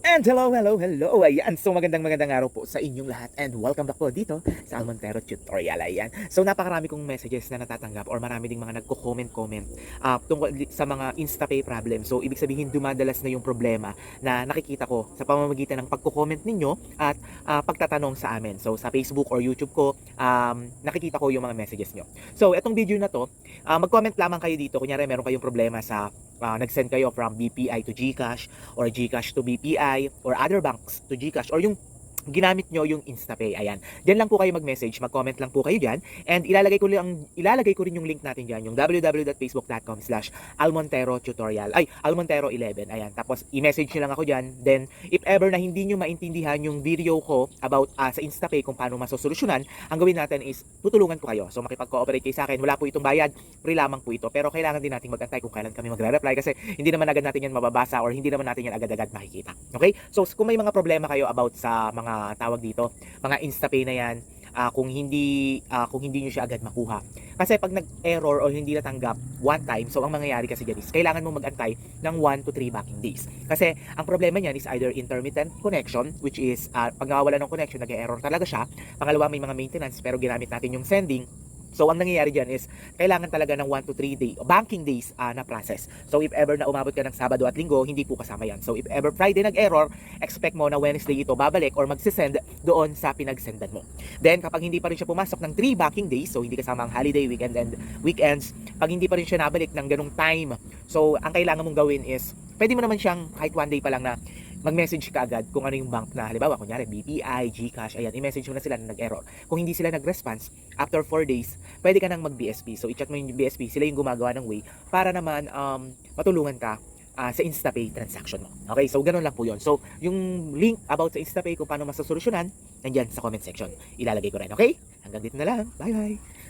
And hello. Ayan, so magandang araw po sa inyong lahat and welcome back po dito sa Almontero Tutorial. Ayan. So napakarami kong messages na natatanggap or marami ding mga nagko-comment tungkol sa mga InstaPay problem. So ibig sabihin dumadalas na yung problema na nakikita ko sa pamamagitan ng pagko-comment ninyo at pagtatanong sa amin. So sa Facebook or YouTube ko, nakikita ko yung mga messages nyo. So etong video na to, mag-comment lamang kayo dito. Kunyari meron kayong problema sa nag-send kayo from BPI to GCash or GCash to BPI or other banks to GCash or yung ginamit nyo yung InstaPay. Ayan. Diyan lang po kayo mag-message, mag-comment lang po kayo diyan and ilalagay ko rin yung link natin diyan, yung www.facebook.com/almonterotutorial. Ay, Almontero11. Ayan. Tapos i-message niyo lang ako diyan. Then if ever na hindi niyo maintindihan yung video ko about sa InstaPay kung paano masosolusyunan, ang gawin natin is tutulungan ko kayo. So makipag-cooperate kayo sa akin. Wala po itong bayad, free lamang po ito. Pero kailangan din nating mag-antay kung kailan kami magre-reply kasi hindi naman agad natin yan mababasa or hindi naman natin yan agad-agad makikita. Okay? So kung may mga problema kayo about sa mga tawag dito, mga InstaPay na yan, kung hindi niyo siya agad makuha. Kasi pag nag-error o hindi natanggap one time, so ang mangyayari kasi diyan is kailangan mo mag-antay ng 1 to 3 backing days. Kasi ang problema niyan is either intermittent connection, which is pag nawawala ng connection, nag-error talaga siya. Pangalawa, may mga maintenance pero ginamit natin yung sending. So ang nangyayari dyan is kailangan talaga ng 1 to 3 banking days na process. So if ever na umabot ka ng Sabado at Linggo, hindi po kasama yan. So if ever Friday nag-error, expect mo na Wednesday ito babalik or magsisend doon sa pinagsendan mo. Then kapag hindi pa rin siya pumasok ng 3 banking days, so hindi kasama ang holiday, weekend and weekends, pag hindi pa rin siya nabalik ng ganung time, so ang kailangan mong gawin is pwede mo naman siyang kahit 1 day pa lang na mag-message ka agad kung ano yung bank na halimbawa kunyari BPI, GCash, ayan, i-message mo na sila na nag-error. Kung hindi sila nag-response after 4 days, pwede ka nang mag-BSP. So i-chat mo yung BSP, sila yung gumagawa ng way para naman matulungan ka sa InstaPay transaction mo. Okay, so ganun lang po yun. So yung link about sa InstaPay kung paano masasolusyonan, nandyan sa comment section. Ilalagay ko rin, okay? Hanggang dito na lang. Bye bye!